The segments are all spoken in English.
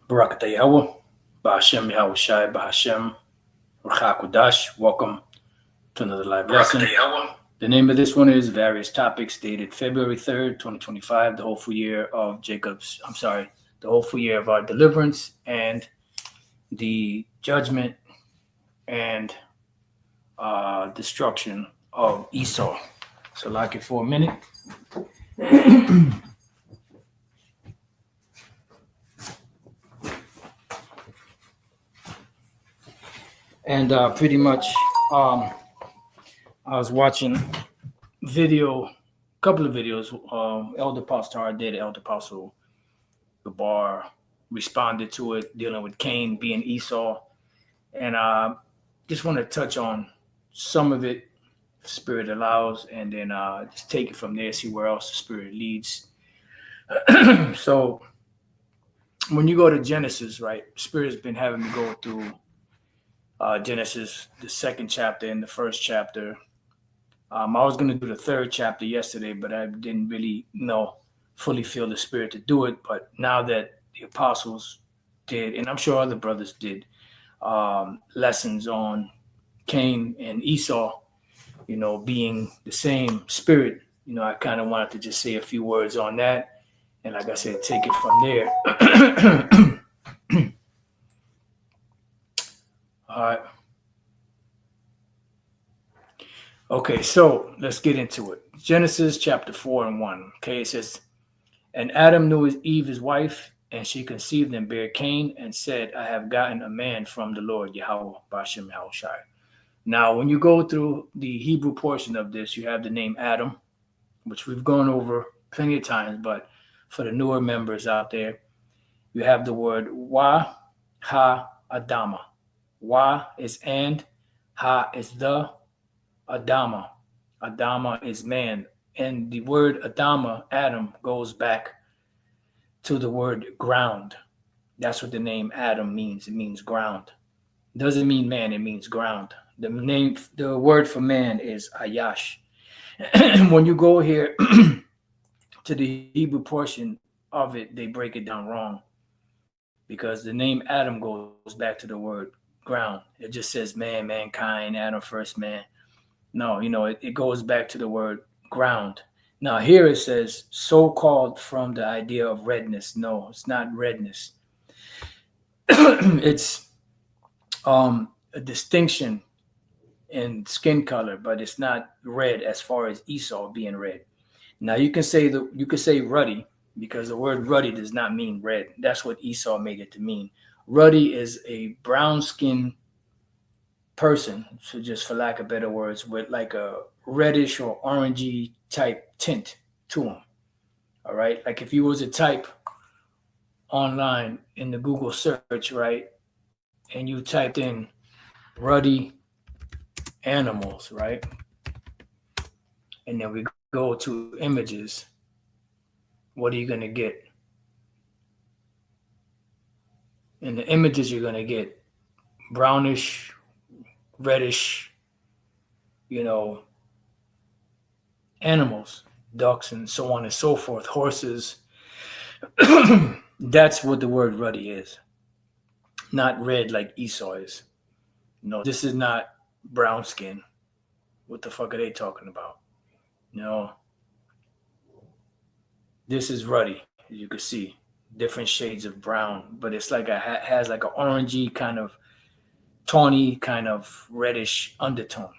Barakata Yahweh, Bahashem Yahweh Shai, Bahashem Rachakudash. Welcome to another live lesson. The name of this one is Various Topics, dated February 3rd, 2025, the hopeful year of the hopeful year of our deliverance and the judgment and destruction of Esau. So, like it for a minute. And pretty much, I was watching a couple of videos. Elder Pastor did. Elder Pastor Gabar responded to it, dealing with Cain being Esau. And just want to touch on some of it, if Spirit allows, and then just take it from there, see where else the Spirit leads. So when you go to Genesis, right, Spirit's been having me go through Genesis, the second chapter and the first chapter. I was going to do the third chapter yesterday, but I didn't really fully feel the Spirit to do it. But now that the apostles did, and I'm sure other brothers did, lessons on Cain and Esau, being the same spirit, I kind of wanted to just say a few words on that. And like I said, take it from there. All right. Okay, so let's get into it. Genesis chapter 4 and 1. Okay, it says, "And Adam knew Eve his wife, and she conceived and bare Cain, and said, I have gotten a man from the Lord, Yahweh, Bashem Yahweh Shai." Now, when you go through the Hebrew portion of this, you have the name Adam, which we've gone over plenty of times, but for the newer members out there, you have the word Wa, Ha, Adama. Wa is and, Ha is the, Adama. Adama is man. And the word Adama, Adam, goes back to the word ground. That's what the name Adam means. It means ground. It doesn't mean man, it means ground. The word for man is Ayash. When you go here to the Hebrew portion of it, they break it down wrong. Because the name Adam goes back to the word ground. It just says man, mankind, Adam, first man. No, it goes back to the word ground. Now here it says so-called from the idea of redness. No, it's not redness. It's a distinction in skin color, but it's not red as far as Esau being red. Now you can say ruddy, because the word ruddy does not mean red. That's what Esau made it to mean. Ruddy is a brown skin person, so just for lack of better words, with like a reddish or orangey type tint to him. All right, like if you was to type online in the Google search, right, and you typed in ruddy animals, right, and then we go to images, what are you going to get? In the images, you're going to get brownish, reddish, animals, ducks, and so on and so forth, horses. That's what the word ruddy is. Not red like Esau is. No, this is not brown skin. What the fuck are they talking about? No. This is ruddy, as you can see. Different shades of brown, but it's like has like an orangey kind of tawny kind of reddish undertone.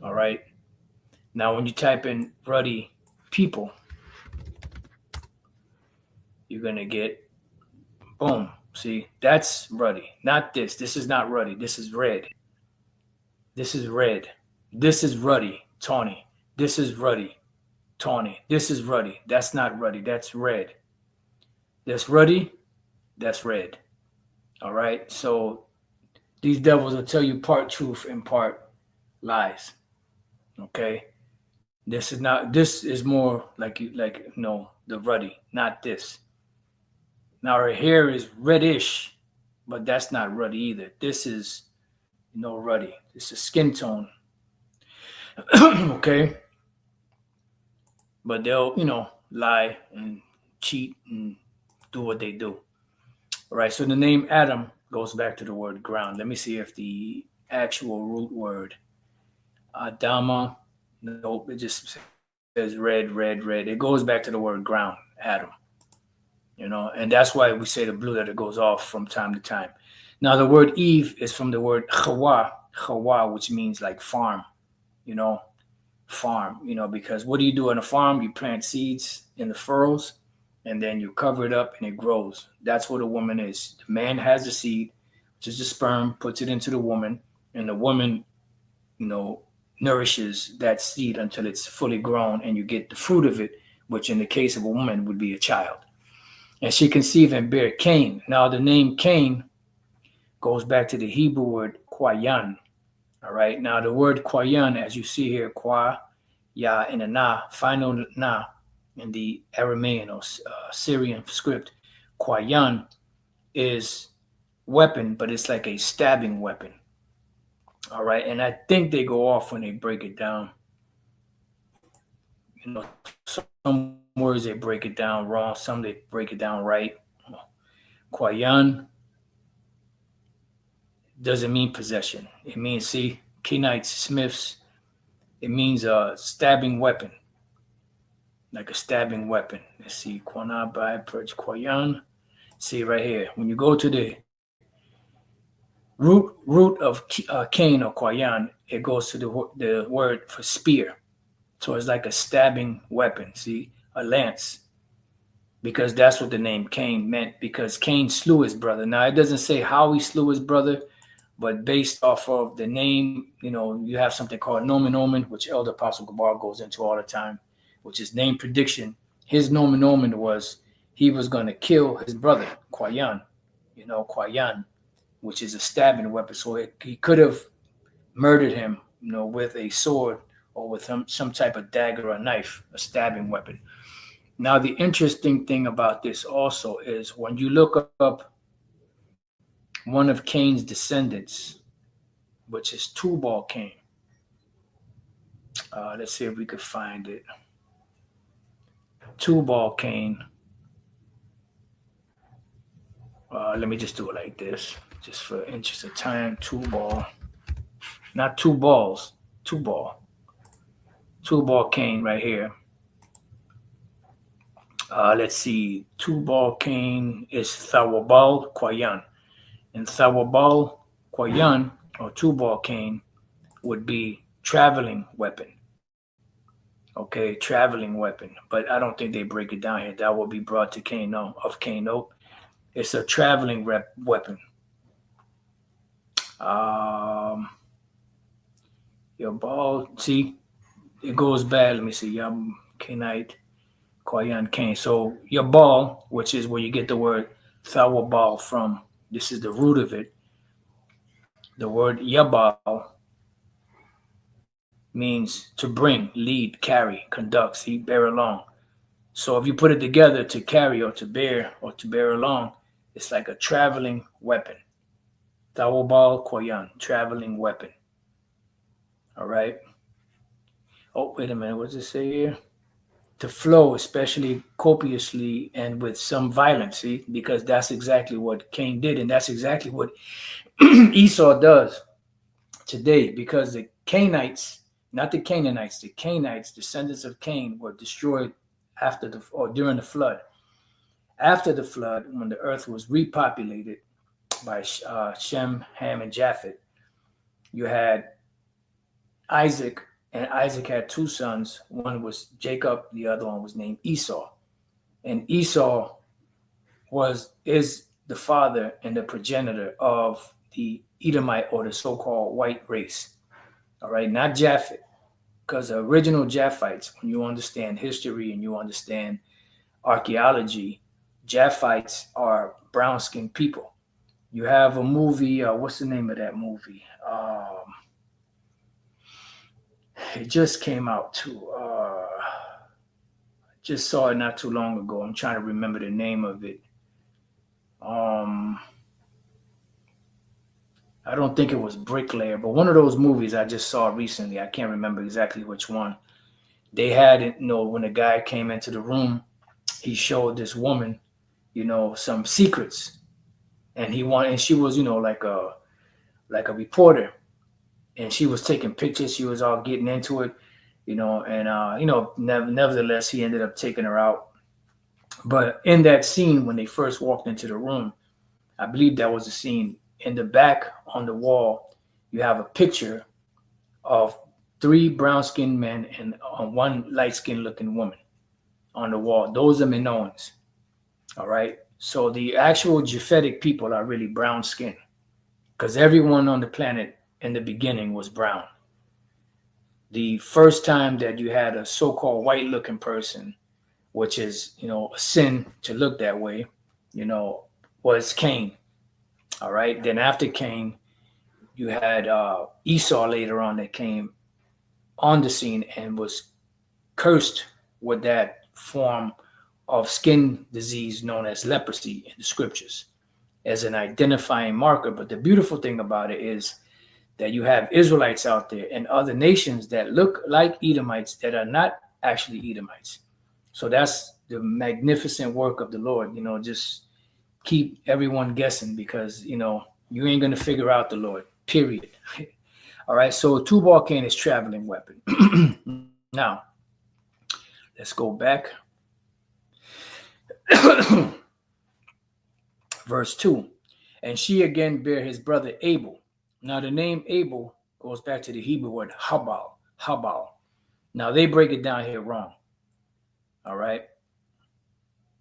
All right. Now, when you type in ruddy people, you're going to get, boom. See, that's ruddy. Not this. This is not ruddy. This is red. This is red. This is ruddy, tawny. This is ruddy, tawny. This is ruddy. That's not ruddy. That's red. That's ruddy. That's red. All right. So these devils will tell you part truth and part lies. Okay. This is more like the ruddy, not this. Now her hair is reddish, but that's not ruddy either. This is ruddy. This is skin tone. Okay. But they'll, lie and cheat and do what they do. All right, so the name Adam goes back to the word ground. Let me see if the actual root word Adama, nope, it just says red, red, red. It goes back to the word ground, Adam. And that's why we say the blue letter goes off from time to time. Now, the word Eve is from the word chawa, which means like farm, you know, because what do you do on a farm? You plant seeds in the furrows and then you cover it up and it grows. That's what a woman is. The man has the seed, which is the sperm, puts it into the woman, and the woman, you know, nourishes that seed until it's fully grown and you get the fruit of it, which in the case of a woman would be a child. And she conceived and bare Cain. Now, the name Cain goes back to the Hebrew word kwayan. All right. Now, the word kwayan, as you see here, kwa, ya, and a na, final na, in the Aramean or Syrian script, kwayan is weapon, but it's like a stabbing weapon. All right. And I think they go off when they break it down. Some words they break it down wrong, some they break it down right. Kwayan doesn't mean possession. It means, see, Kenites, Smiths, it means a stabbing weapon, like a stabbing weapon. Let's see, Kwana by Perch Kwayan. See right here, when you go to the root of Cain or Kwayan, it goes to the word for spear. So it's like a stabbing weapon, see, a lance. Because that's what the name Cain meant, because Cain slew his brother. Now, it doesn't say how he slew his brother, but based off of the name, you have something called nomen omen, which Elder Apostle Gabar goes into all the time, which is name prediction. His nomen omen was he was going to kill his brother, Kwayan, Kwayan, which is a stabbing weapon. So he could have murdered him, with a sword or with some type of dagger or knife, a stabbing weapon. Now, the interesting thing about this also is when you look up one of Cain's descendants, which is Tubal Cain. Let's see if we could find it. Tubal Cain. Let me just do it like this, just for interest of time. Tubal. Not two balls. Tubal. Tubal Cain right here. Let's see. Tubal Cain is Thawabal Kwayan. And Thawabal Kwayan, or Tubal Cain, would be traveling weapon. Okay, traveling weapon. But I don't think they break it down here. That will be brought to Cain, of Cain. Nope. It's a traveling weapon. Your ball, see, it goes bad. Let me see. Yam Cainite, Kwayan Cain. So your ball, which is where you get the word Thawabal from, this is the root of it. The word Yabal means to bring, lead, carry, conduct, see, bear along. So if you put it together, to carry or to bear along, it's like a traveling weapon. Thawabal Kwayan, traveling weapon. All right. Oh, wait a minute. What does it say here? To flow, especially copiously and with some violence, see, because that's exactly what Cain did, and that's exactly what Esau does today, because the Cainites, not the Canaanites, the Cainites, descendants of Cain, were destroyed during the flood. After the flood, when the earth was repopulated by Shem, Ham, and Japheth, you had Isaac, and Isaac had two sons. One was Jacob, the other one was named Esau. And Esau is the father and the progenitor of the Edomite, or the so-called white race. All right, not Japheth, because the original Japhites, when you understand history and you understand archaeology, Japhites are brown-skinned people. You have a movie, what's the name of that movie? It just came out too. Just saw it not too long ago. I'm trying to remember the name of it. I don't think it was Bricklayer, but one of those movies I just saw recently. I can't remember exactly which one. They had it, when a guy came into the room, he showed this woman, some secrets. and she was, like a reporter, and she was taking pictures. She was all getting into it, and nevertheless, he ended up taking her out. But in that scene, when they first walked into the room, I believe that was the scene. In the back on the wall, you have a picture of three brown-skinned men and one light-skinned looking woman on the wall. Those are Minoans. All right. So the actual Japhetic people are really brown skinned, because everyone on the planet in the beginning was brown. The first time that you had a so-called white looking person, which is, a sin to look that way, was Cain. All right. Then after Cain, you had Esau later on that came on the scene and was cursed with that form of skin disease known as leprosy in the scriptures as an identifying marker. But the beautiful thing about it is that you have Israelites out there and other nations that look like Edomites that are not actually Edomites. So that's the magnificent work of the Lord. Just keep everyone guessing, because, you ain't going to figure out the Lord, period. All right. So a two-ball cane is traveling weapon. Now, let's go back. Verse 2. And she again bare his brother Abel. Now the name Abel goes back to the Hebrew word Habal. Now they break it down here wrong. All right.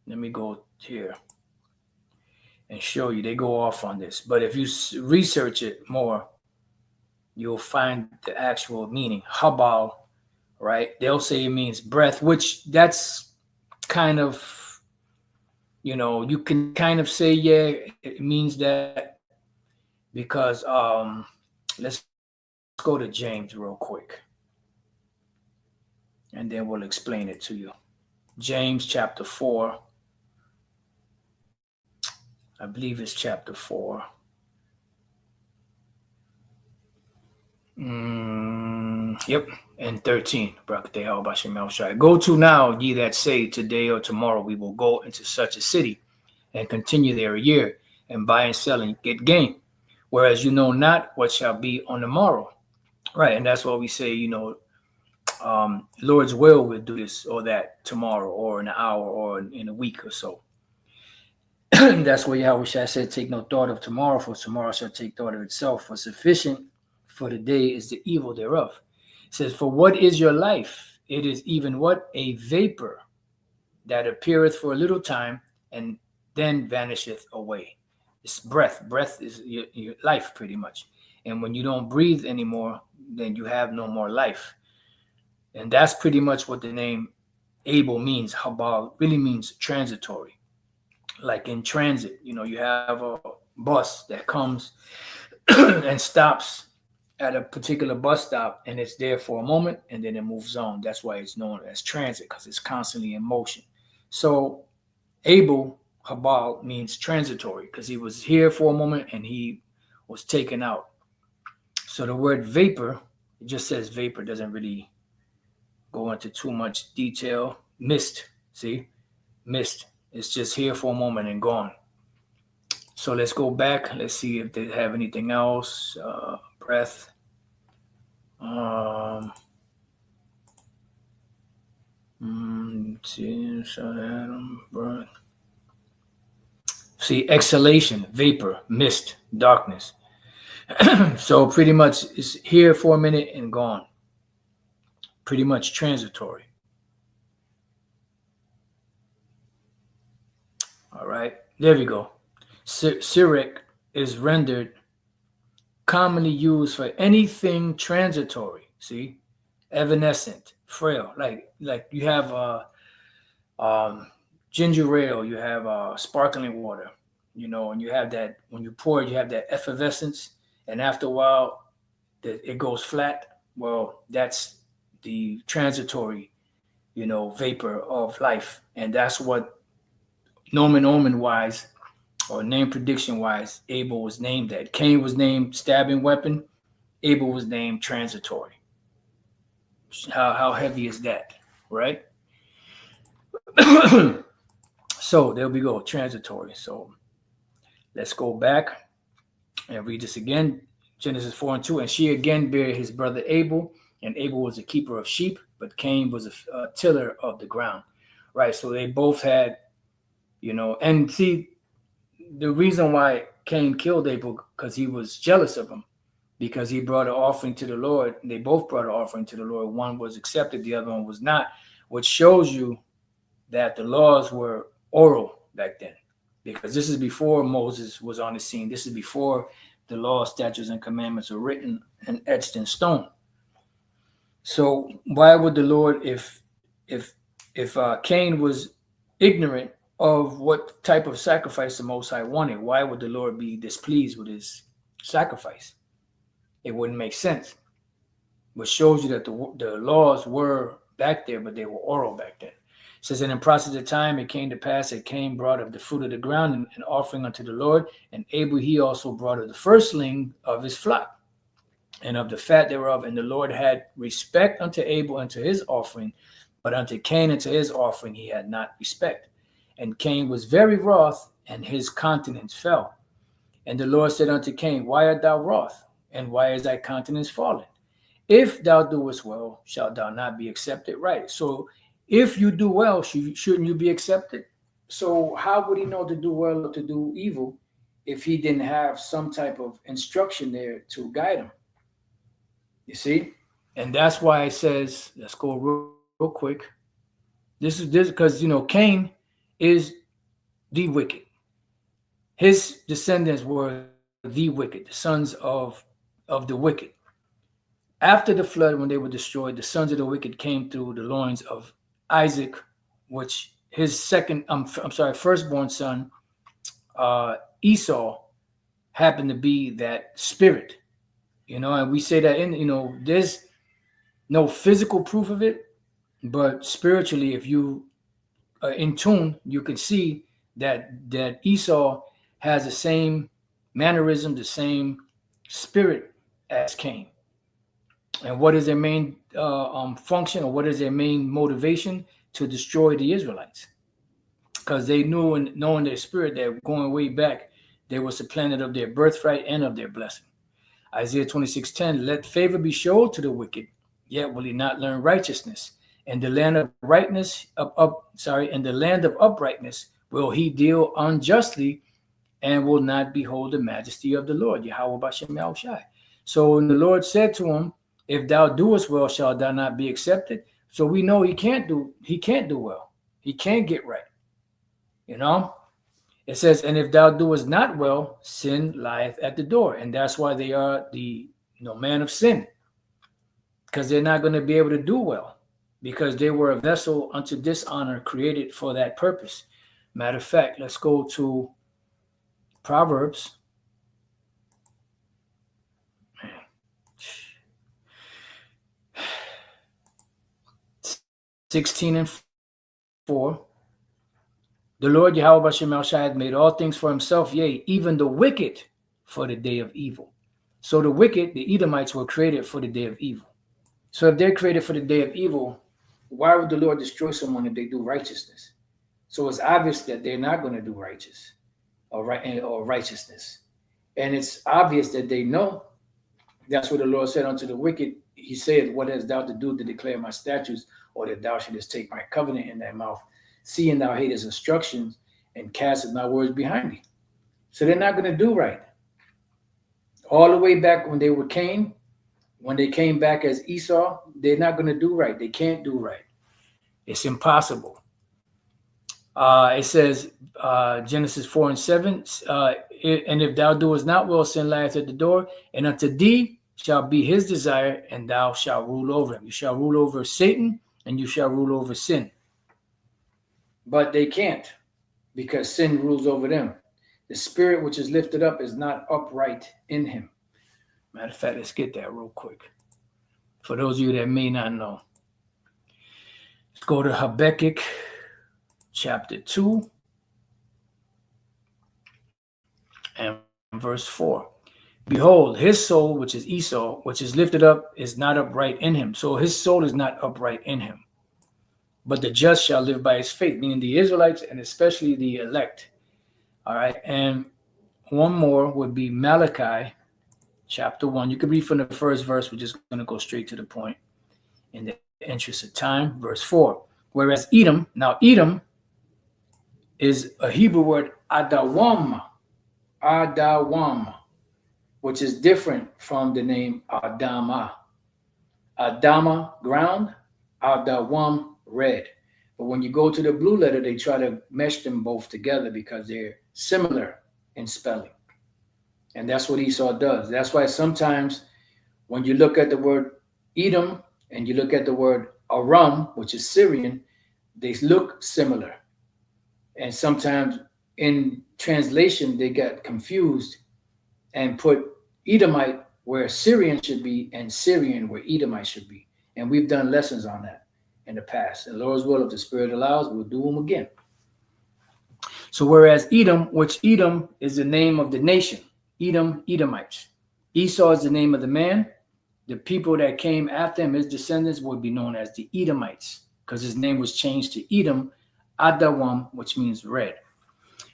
Let me go here and show you. They go off on this. But if you research it more, you'll find the actual meaning. Habal, right? They'll say it means breath, which that's kind of, you can kind of say, yeah, it means that, because let's go to James real quick, and then we'll explain it to you. James chapter 4. I believe it's chapter 4. Yep, and 13. Go to now, ye that say, today or tomorrow we will go into such a city and continue there a year, and buy and sell and get gain, whereas you know not what shall be on the morrow. Right, and that's why we say, Lord's will will do this or that tomorrow, or in an hour, or in a week or so. That's why Yahweh said, take no thought of tomorrow, for tomorrow shall take thought of itself. For sufficient for the day is the evil thereof. It says, for what is your life? It is even what? A vapor that appeareth for a little time and then vanisheth away. It's breath. Breath is your life, pretty much. And when you don't breathe anymore, then you have no more life. And that's pretty much what the name Abel means. Habal really means transitory. Like in transit, you have a bus that comes and stops at a particular bus stop, and it's there for a moment, and then it moves on. That's why it's known as transit, because it's constantly in motion. So Abel, Habal, means transitory, because he was here for a moment and he was taken out. So the word vapor, it just says vapor, doesn't really go into too much detail. Mist, see? Mist. It's just here for a moment and gone. So let's go back. Let's see if they have anything else. Breath. See, exhalation, vapor, mist, darkness. So pretty much it's here for a minute and gone. Pretty much transitory. All right, there we go. Sirik is rendered commonly used for anything transitory. See, evanescent, frail. Like you have ginger ale, you have sparkling water, and you have that when you pour it, you have that effervescence, and after a while, it goes flat. Well, that's the transitory, vapor of life, and that's what Nomen omen wise, or name prediction wise, Abel was named that. Cain was named stabbing weapon. Abel was named transitory. How heavy is that, right? So there we go, transitory. So Let's go back and read this again. Genesis 4 and 2. And she again bare his brother Abel, and Abel was a keeper of sheep, but Cain was a tiller of the ground. Right. So they both had, and see, the reason why Cain killed Abel, because he was jealous of him, because he brought an offering to the Lord. They both brought an offering to the Lord. One was accepted, the other one was not, which shows you that the laws were oral back then, because this is before Moses was on the scene. This is before the law, statutes, and commandments were written and etched in stone. So why would the Lord, if Cain was ignorant of what type of sacrifice the Most High wanted, why would the Lord be displeased with his sacrifice? It wouldn't make sense. Which shows you that the laws were back there, but they were oral back then. It says, and in process of time, it came to pass that Cain brought of the fruit of the ground an offering unto the Lord, and Abel he also brought of the firstling of his flock, and of the fat thereof. And the Lord had respect unto Abel and to his offering, but unto Cain and to his offering he had not respect. And Cain was very wroth, and his countenance fell. And the Lord said unto Cain, why art thou wroth, and why is thy countenance fallen? If thou doest well, shalt thou not be accepted? Right. So if you do well, shouldn't you be accepted? So how would he know to do well or to do evil if he didn't have some type of instruction there to guide him? You see? And that's why it says, let's go real quick. This because, Cain is the wicked. His descendants were the wicked, the sons of the wicked. After the flood, when they were destroyed, the sons of the wicked came through the loins of Isaac, which his firstborn son, Esau, happened to be that spirit. And we say that there's no physical proof of it, but spiritually, if you are in tune, you can see that Esau has the same mannerism, the same spirit as Cain. And what is their main function, or what is their main motivation? To destroy the Israelites. Because they knew, and knowing their spirit, that going way back, they were supplanted of their birthright and of their blessing. Isaiah 26:10, let favor be showed to the wicked, yet will he not learn righteousness. And the land of in the land of uprightness will he deal unjustly, and will not behold the majesty of the Lord. Yahweh Bashem Yahushai. So when the Lord said to him, if thou doest well, shalt thou not be accepted? So we know he can't do well. He can't get right. It says, and if thou doest not well, sin lieth at the door. And that's why they are the man of sin. Because they're not going to be able to do well. Because they were a vessel unto dishonor, created for that purpose. Matter of fact, let's go to Proverbs. 16:4. The Lord Yahweh Bashem Shai hath made all things for himself, yea, even the wicked for the day of evil. So the wicked, the Edomites, were created for the day of evil. So if they're created for the day of evil, why would the Lord destroy someone if they do righteousness? So it's obvious that they're not going to do righteous or righteousness. And it's obvious that they know. That's what the Lord said unto the wicked. He said, what hast thou to do to declare my statutes, or that thou shouldest take my covenant in thy mouth, seeing thou hatest instructions and castest my words behind thee? So they're not going to do right. All the way back when they were Cain, when they came back as Esau, they're not going to do right. They can't do right. It's impossible. It says, Genesis 4:7, and if thou doest not well, sin lieth at the door, and unto thee shall be his desire, and thou shalt rule over him. You shall rule over Satan, and you shall rule over sin. But they can't, because sin rules over them. The spirit which is lifted up is not upright in him. Matter of fact, let's get that real quick. For those of you that may not know. Let's go to Habakkuk chapter 2 and verse 4. Behold, his soul, which is Esau, which is lifted up, is not upright in him. So his soul is not upright in him. But the just shall live by his faith, meaning the Israelites and especially the elect. All right. And one more would be Malachi chapter 1. You can read from the first verse. We're just going to go straight to the point in the interest of time. Verse 4. Whereas Edom, now Edom is a Hebrew word adawam, adawam, which is different from the name Adama. Adama, ground, Adawam, red. But when you go to the blue letter, they try to mesh them both together because they're similar in spelling. And that's what Esau does. That's why sometimes when you look at the word Edom and you look at the word Aram, which is Syrian, they look similar. And sometimes in translation, they got confused and put Edomite where Syrian should be and Syrian where Edomite should be. And we've done lessons on that in the past. And Lord's will, if the Spirit allows, we'll do them again. So whereas Edom, which Edom is the name of the nation, Edom, Edomites. Esau is the name of the man. The people that came after him, his descendants, would be known as the Edomites because his name was changed to Edom, Adawam, which means red.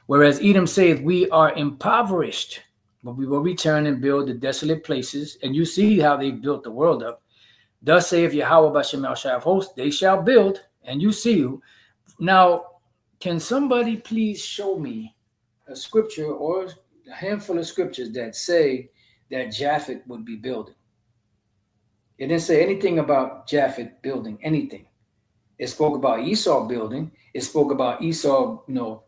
Whereas Edom saith, we are impoverished, but we will return and build the desolate places. And you see how they built the world up. Thus saith Yahweh Bashem El Shai of hosts, they shall build, and you see you. Now, can somebody please show me a scripture or a handful of scriptures that say that Japhet would be building? It didn't say anything about Japhet building anything. It spoke about Esau building. It spoke about Esau,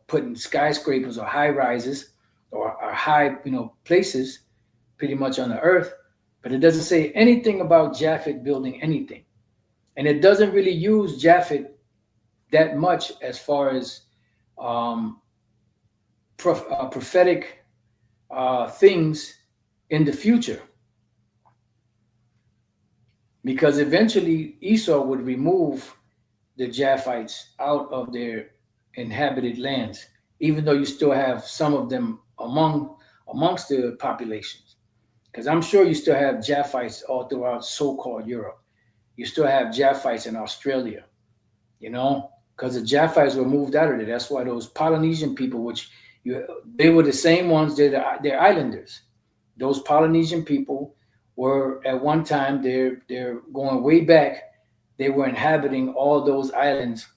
putting skyscrapers or high rises or high, places pretty much on the earth. But it doesn't say anything about Japhet building anything. And it doesn't really use Japhet that much as far as prophetic things in the future. Because eventually Esau would remove the Japhites out of their inhabited lands, even though you still have some of them amongst the populations. Because I'm sure you still have Japhites all throughout so-called Europe. You still have Japhites in Australia, because the Japhites were moved out of there. That's why those Polynesian people, they were the same ones, they're islanders. Those Polynesian people were at one time, they're going way back, they were inhabiting all those islands,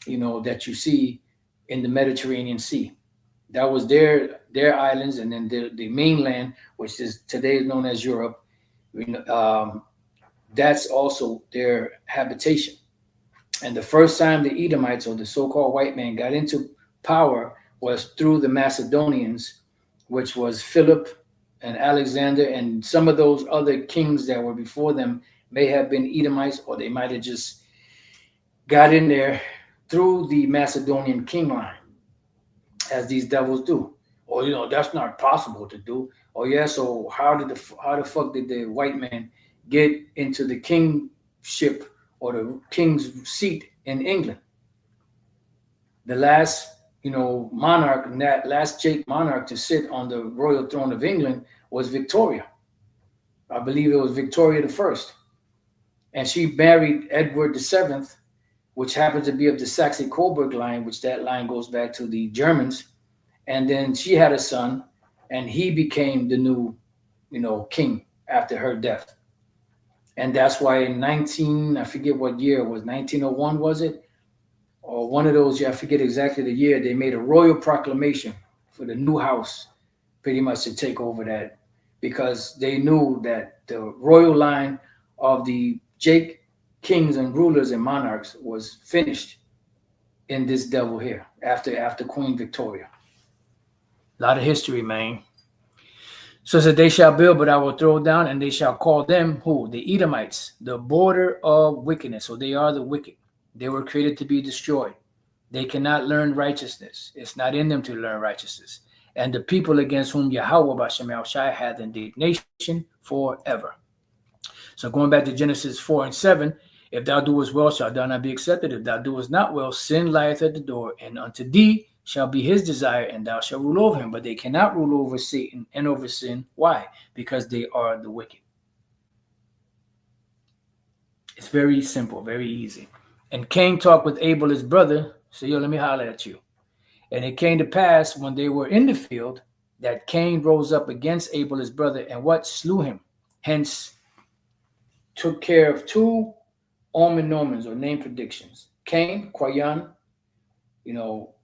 that you see in the Mediterranean Sea. That was their islands, and then the mainland, which is today known as Europe, that's also their habitation. And the first time the Edomites, or the so-called white man, got into power was through the Macedonians, which was Philip and Alexander, and some of those other kings that were before them may have been Edomites, or they might have just got in there through the Macedonian king line, as these devils do. Or that's not possible to do. Oh yeah, so how the fuck did the white man get into the kingship or the king's seat in England? The last monarch, and that last Jake monarch to sit on the royal throne of England was Victoria. I believe it was Victoria I. And she married Edward VII, which happened to be of the Saxe-Coburg line, which that line goes back to the Germans. And then she had a son, and he became the new, king after her death. And that's why in I forget what year it was, 1901, was it? Or one of those, I forget exactly the year, they made a royal proclamation for the new house pretty much to take over that, because they knew that the royal line of the Jake kings and rulers and monarchs was finished in this devil here after Queen Victoria. A lot of history, man. So it said, they shall build, but I will throw down, and they shall call them, who? The Edomites, the border of wickedness. So they are the wicked. They were created to be destroyed. They cannot learn righteousness. It's not in them to learn righteousness. And the people against whom Yahweh Bashem El Shai hath indignation forever. So going back to Genesis 4 and 7, if thou doest well, shalt thou not be accepted. If thou doest not well, sin lieth at the door, and unto thee shall be his desire, and thou shalt rule over him. But they cannot rule over Satan and over sin. Why? Because they are the wicked. It's very simple, very easy. And Cain talked with Abel, his brother. So, let me holler at you. And it came to pass when they were in the field that Cain rose up against Abel his brother and what slew him. Hence, took care of two omens or name predictions. Cain, Kwayan,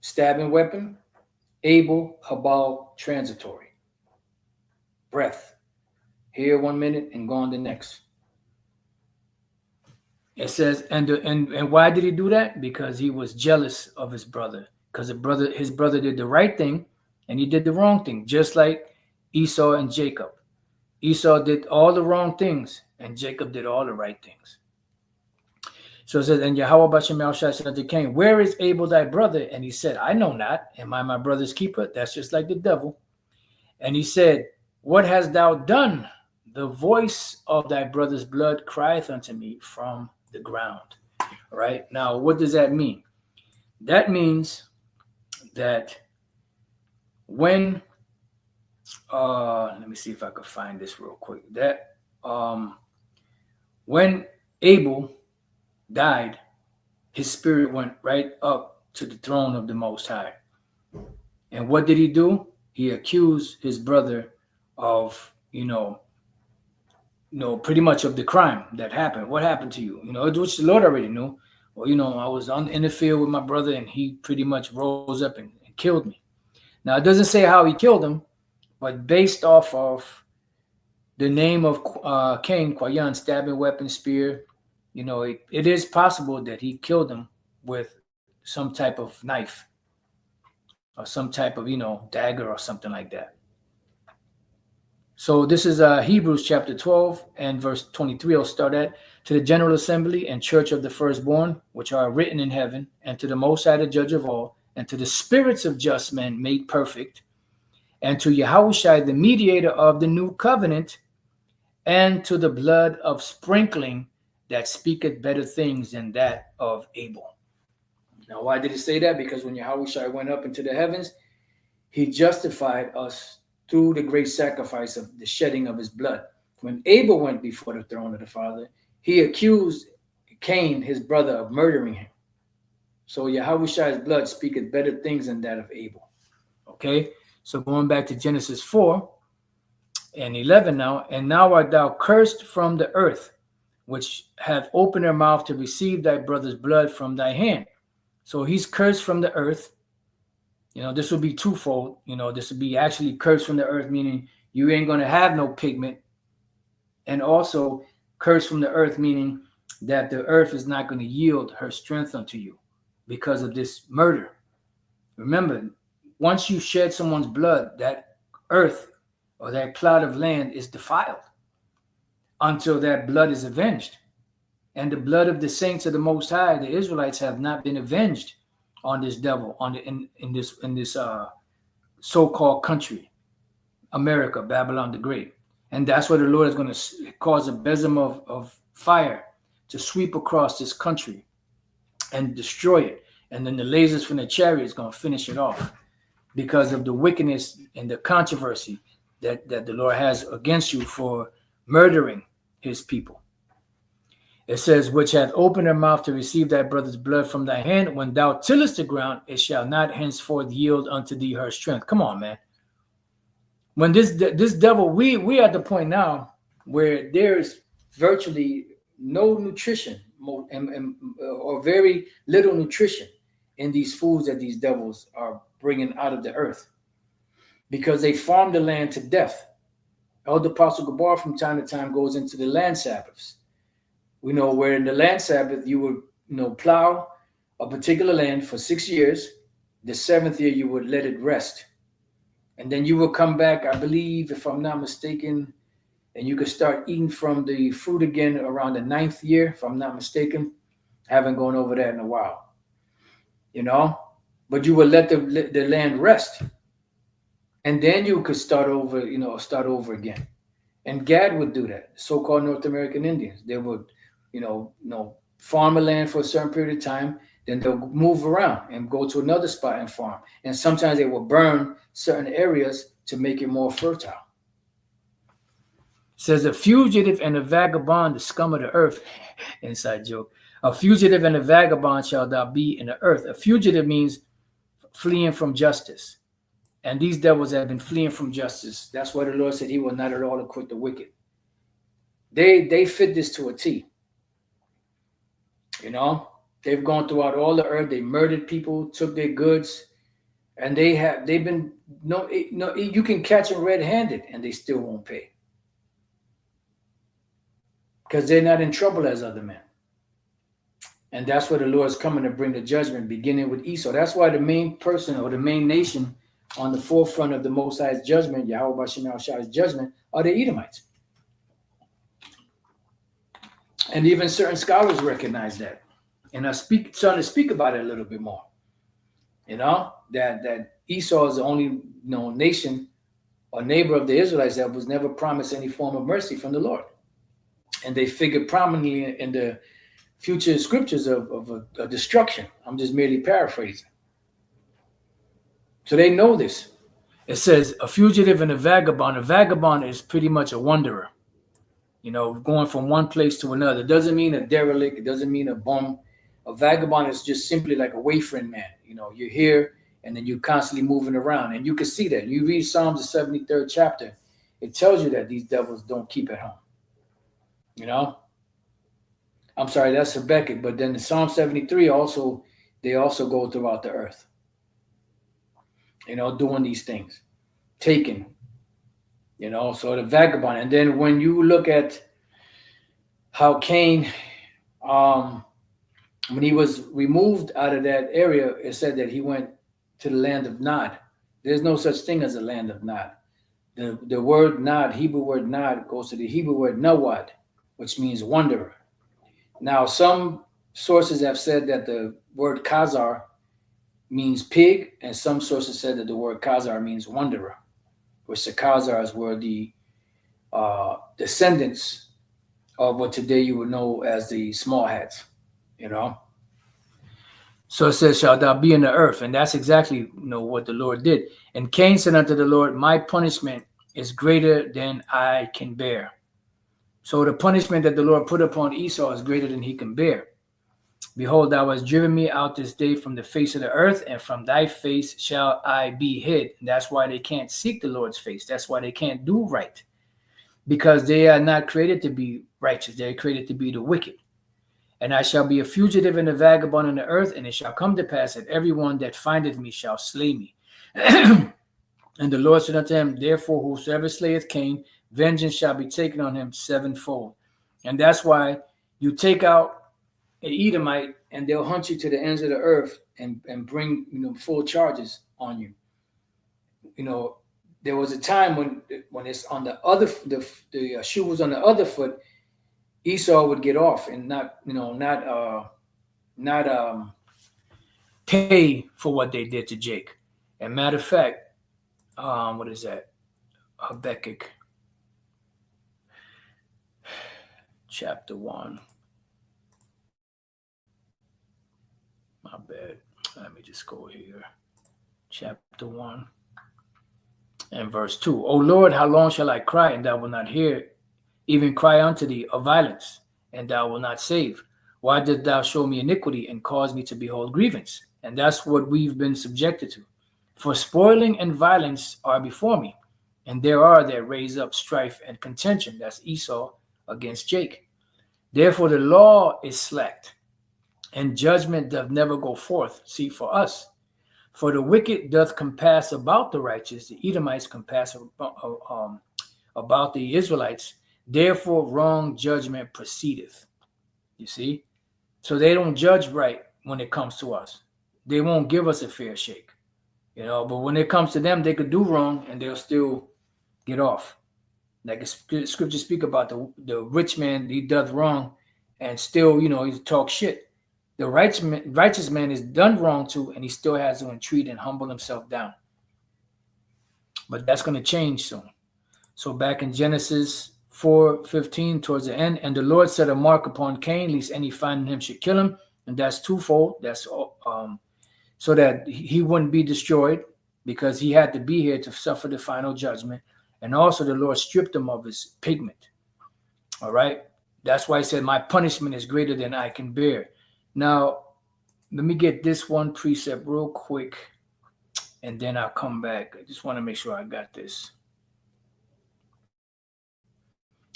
stabbing weapon. Abel, Habal, transitory. Breath. Here 1 minute and gone the next. It says, and why did he do that? Because he was jealous of his brother. Because his brother did the right thing and he did the wrong thing, just like Esau and Jacob. Esau did all the wrong things and Jacob did all the right things. So it says, and Yahweh Bashem said unto Cain, where is Abel thy brother? And he said, I know not. Am I my brother's keeper? That's just like the devil. And he said, what hast thou done? The voice of thy brother's blood crieth unto me from the ground. All right. Now, what does that mean? That means that when, let me see if I could find this real quick. That when Abel died, his spirit went right up to the throne of the Most High. And what did he do? He accused his brother of, pretty much of the crime that happened. What happened to you? Which the Lord already knew. Well, I was in the field with my brother and he pretty much rose up and killed me. Now, it doesn't say how he killed him, but based off of the name of Cain, Kwayan, stabbing weapon, spear, it is possible that he killed him with some type of knife or some type of, dagger or something like that. So this is Hebrews chapter 12 and verse 23. I'll start at, to the general assembly and church of the firstborn, which are written in heaven, and to the Most High, the judge of all, and to the spirits of just men made perfect, and to Yahushua, the mediator of the new covenant, and to the blood of sprinkling that speaketh better things than that of Abel. Now, why did he say that? Because when Yahushua went up into the heavens, he justified us through the great sacrifice of the shedding of his blood. When Abel went before the throne of the Father, he accused Cain, his brother, of murdering him. So Yahushua's blood speaketh better things than that of Abel. Okay, so going back to Genesis 4 and 11 now, and now art thou cursed from the earth, which hath opened her mouth to receive thy brother's blood from thy hand. So he's cursed from the earth. This will be twofold. This will be actually cursed from the earth, meaning you ain't going to have no pigment. And also cursed from the earth, meaning that the earth is not going to yield her strength unto you because of this murder. Remember, once you shed someone's blood, that earth or that plot of land is defiled until that blood is avenged. And the blood of the saints of the Most High, the Israelites, have not been avenged on this devil, in this so-called country, America, Babylon the Great. And that's where the Lord is going to cause a besom of fire to sweep across this country and destroy it. And then the lasers from the chariot is going to finish it off because of the wickedness and the controversy that the Lord has against you for murdering his people. It says, which hath opened her mouth to receive thy brother's blood from thy hand. When thou tillest the ground, it shall not henceforth yield unto thee her strength. Come on, man. When this devil, we at the point now where there's virtually no nutrition or very little nutrition in these foods that these devils are bringing out of the earth because they farm the land to death. Elder Apostle Gabar from time to time goes into the land Sabbaths. We know where in the land Sabbath you would plow a particular land for 6 years. The 7th year you would let it rest. And then you will come back, I believe, if I'm not mistaken, and you could start eating from the fruit again around the 9th year, if I'm not mistaken. I haven't gone over that in a while. But you will let the land rest. And then you could start over again. And Gad would do that. So-called North American Indians, they would farm a land for a certain period of time, then they'll move around and go to another spot and farm. And sometimes they will burn certain areas to make it more fertile. It says a fugitive and a vagabond, the scum of the earth. Inside joke. A fugitive and a vagabond shall thou be in the earth. A fugitive means fleeing from justice. And these devils have been fleeing from justice. That's why the Lord said he will not at all acquit the wicked. They fit this to a T. You know, they've gone throughout all the earth. They murdered people, took their goods, and they've been you can catch them red-handed and they still won't pay because they're not in trouble as other men. And that's where the Lord is coming to bring the judgment, beginning with Esau. That's why the main person or the main nation on the forefront of the Most High's judgment, Yahweh B'Shem Shai's judgment, are the Edomites. And even certain scholars recognize that. And I'm starting to speak about it a little bit more. You know, that Esau is the only nation or neighbor of the Israelites that was never promised any form of mercy from the Lord. And they figure prominently in the future scriptures of a destruction. I'm just merely paraphrasing. So they know this. It says a fugitive and a vagabond. A vagabond is pretty much a wanderer. You know, going from one place to another. It doesn't mean a derelict. It doesn't mean a bum. A vagabond is just simply like a wayfaring man. You know, you're here and then you're constantly moving around. And you can see that. You read Psalms, the 73rd chapter. It tells you that these devils don't keep at home. You know? I'm sorry, that's Habakkuk. But then in Psalm 73 they also go throughout the earth. You know, doing these things. Taken. You know, so the vagabond. And then when you look at how Cain, when he was removed out of that area, it said that he went to the land of Nod. There's no such thing as a land of Nod. The word Nod, Hebrew word Nod, goes to the Hebrew word Nawad, which means wanderer. Now, some sources have said that the word Khazar means pig, and some sources said that the word Khazar means wanderer, which the Khazars were the descendants of what today you would know as the small hats, you know. So it says, shall thou be in the earth? And that's exactly what the Lord did. And Cain said unto the Lord, my punishment is greater than I can bear. So the punishment that the Lord put upon Esau is greater than he can bear. Behold, thou hast driven me out this day from the face of the earth, and from thy face shall I be hid. And that's why they can't seek the Lord's face. That's why they can't do right. Because they are not created to be righteous. They are created to be the wicked. And I shall be a fugitive and a vagabond on the earth, and it shall come to pass that everyone that findeth me shall slay me. And the Lord said unto him, therefore, whosoever slayeth Cain, vengeance shall be taken on him sevenfold. And that's why you take out an Edomite and they'll hunt you to the ends of the earth and bring full charges on you. You know, there was a time when it's on the other, the shoe was on the other foot, Esau would get off and not pay for what they did to Jake. And matter of fact, what is that? Habakkuk chapter 1. My bad. Let me just go here. Chapter 1 and verse 2. O Lord, how long shall I cry, and thou wilt not hear? Even cry unto thee of violence, and thou wilt not save. Why didst thou show me iniquity and cause me to behold grievance? And that's what we've been subjected to. For spoiling and violence are before me, and there are that raise up strife and contention. That's Esau against Jacob. Therefore the law is slacked, and judgment doth never go forth. See, for us. For the wicked doth compass about the righteous. The Edomites compass about the Israelites. Therefore wrong judgment proceedeth. You see? So they don't judge right when it comes to us. They won't give us a fair shake. But when it comes to them, they could do wrong and they'll still get off. Like scripture speak about the rich man, he doth wrong and still, he talk shit. The righteous man is done wrong too, and he still has to entreat and humble himself down. But that's going to change soon. So back in Genesis 4:15 towards the end, and the Lord set a mark upon Cain, lest any finding him should kill him. And that's twofold. That's so that he wouldn't be destroyed, because he had to be here to suffer the final judgment. And also the Lord stripped him of his pigment. All right. That's why he said, my punishment is greater than I can bear. Now, let me get this one precept real quick. and then I'll come back. I just want to make sure I got this.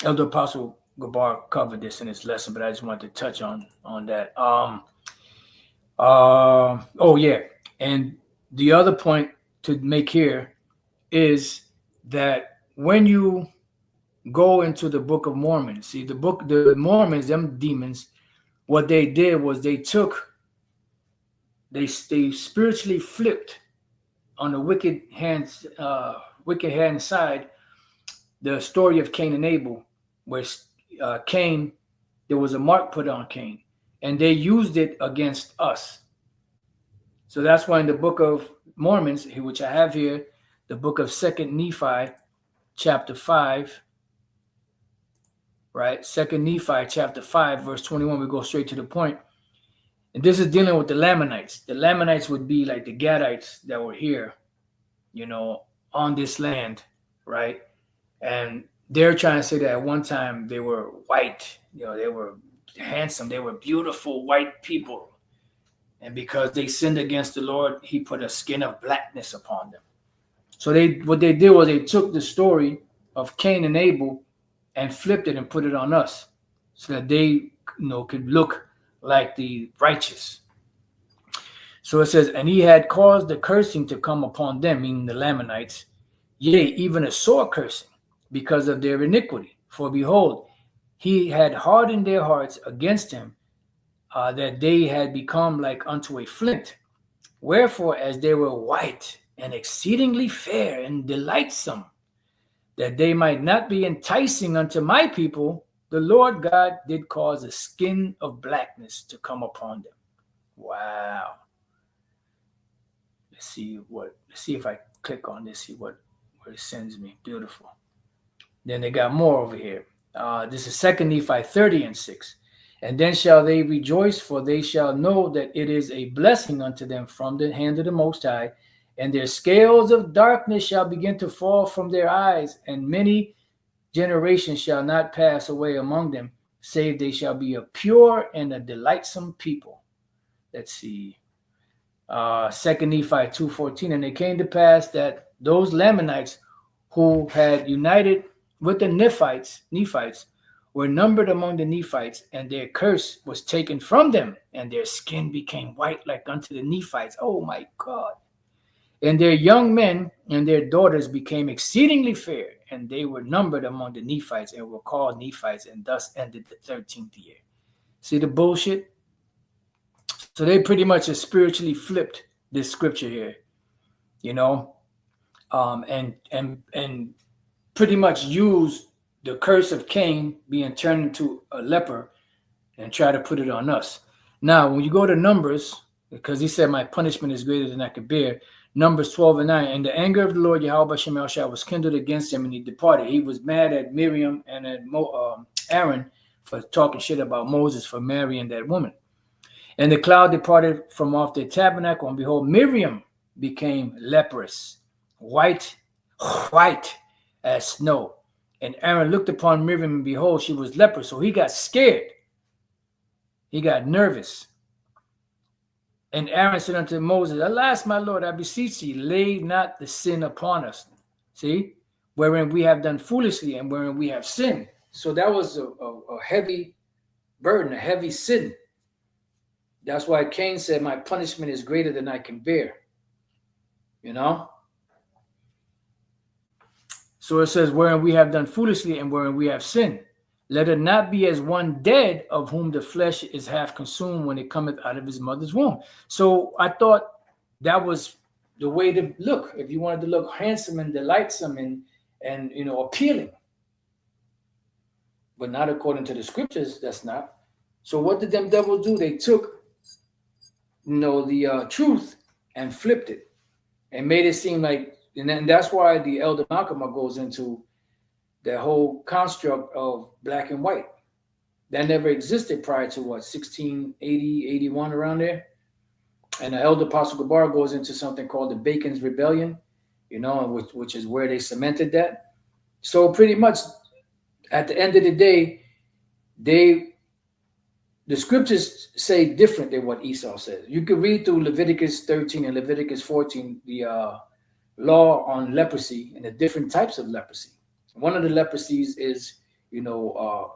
Elder Apostle Gabar covered this in his lesson, but I just wanted to touch on that. Oh yeah, and the other point to make here is that when you go into the Book of Mormon, see the Mormons, them demons, what they did was they spiritually flipped on the wicked hand side the story of Cain and Abel, where Cain, there was a mark put on Cain, and they used it against us. So that's why in the Book of Mormons, which I have here, the book of 2nd Nephi, chapter 5, right? 2nd Nephi, chapter 5, verse 21, we go straight to the point. And this is dealing with the Lamanites. The Lamanites would be like the Gadites that were here, on this land, right? And they're trying to say that at one time they were white, they were handsome, they were beautiful white people. And because they sinned against the Lord, he put a skin of blackness upon them. So what they did was they took the story of Cain and Abel and flipped it and put it on us so that they could look like the righteous. So it says, and he had caused the cursing to come upon them, meaning the Lamanites, yea, even a sore cursing, because of their iniquity. For behold, he had hardened their hearts against him, that they had become like unto a flint. Wherefore, as they were white and exceedingly fair and delightsome, that they might not be enticing unto my people, the Lord God did cause a skin of blackness to come upon them. Wow. Let's see if I click on this, see where it sends me. Beautiful. Then they got more over here. This is 2nd Nephi 30 and 6. And then shall they rejoice, for they shall know that it is a blessing unto them from the hand of the Most High, and their scales of darkness shall begin to fall from their eyes, and many generations shall not pass away among them, save they shall be a pure and a delightsome people. Let's see. 2nd Nephi 2:14. And it came to pass that those Lamanites who had united with the Nephites were numbered among the Nephites, and their curse was taken from them, and their skin became white like unto the Nephites. Oh my God. And their young men and their daughters became exceedingly fair, and they were numbered among the Nephites and were called Nephites, and thus ended the 13th year. See the bullshit? So they pretty much have spiritually flipped this scripture here, and pretty much used the curse of Cain being turned into a leper and try to put it on us. Now, when you go to Numbers, because he said, my punishment is greater than I could bear, Numbers 12 and 9, and the anger of the Lord Yahweh Shem El Shah was kindled against him, and he departed. He was mad at Miriam and at Aaron for talking shit about Moses for marrying that woman. And the cloud departed from off the tabernacle, and behold, Miriam became leprous, white as snow. And Aaron looked upon Miriam, and behold, she was leprous. So he got scared. He got nervous. And Aaron said unto Moses, alas, my Lord, I beseech thee, lay not the sin upon us. See? Wherein we have done foolishly and wherein we have sinned. So that was a heavy burden, a heavy sin. That's why Cain said, my punishment is greater than I can bear. So it says, wherein we have done foolishly and wherein we have sinned. Let it not be as one dead, of whom the flesh is half consumed when it cometh out of his mother's womb. So I thought that was the way to look. If you wanted to look handsome and delightsome and appealing. But not according to the scriptures, that's not. So what did them devils do? They took the truth and flipped it and made it seem like, and that's why the Elder Malcolm goes into that whole construct of black and white. That never existed prior to 1680, 81, around there. And the Elder Apostle Gabar goes into something called the Bacon's Rebellion, which is where they cemented that. So pretty much at the end of the day, the the scriptures say different than what Esau says. You could read through Leviticus 13 and Leviticus 14, the law on leprosy and the different types of leprosy. One of the leprosies is,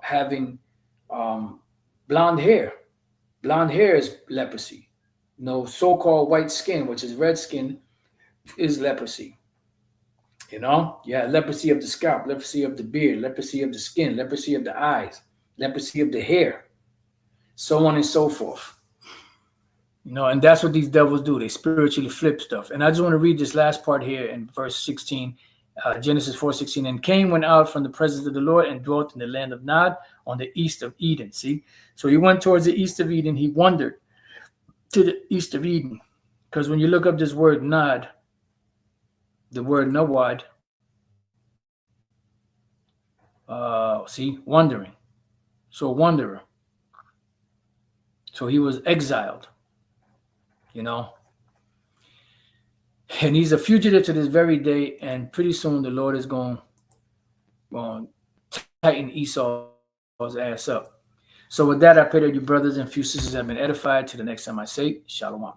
having blonde hair. Blonde hair is leprosy. So-called white skin, which is red skin, is leprosy. Leprosy of the scalp, leprosy of the beard, leprosy of the skin, leprosy of the eyes, leprosy of the hair, so on and so forth. And that's what these devils do. They spiritually flip stuff. And I just want to read this last part here in verse 16, Genesis 4:16. And Cain went out from the presence of the Lord and dwelt in the land of Nod on the east of Eden. See? So he went towards the east of Eden. He wandered to the east of Eden. Because when you look up this word Nod, the word Nawad, wandering. So wanderer. So he was exiled. And he's a fugitive to this very day, and pretty soon the Lord is going to tighten Esau's ass up. So with that, I pray that you brothers and few sisters have been edified. To the next time I say, Shalom.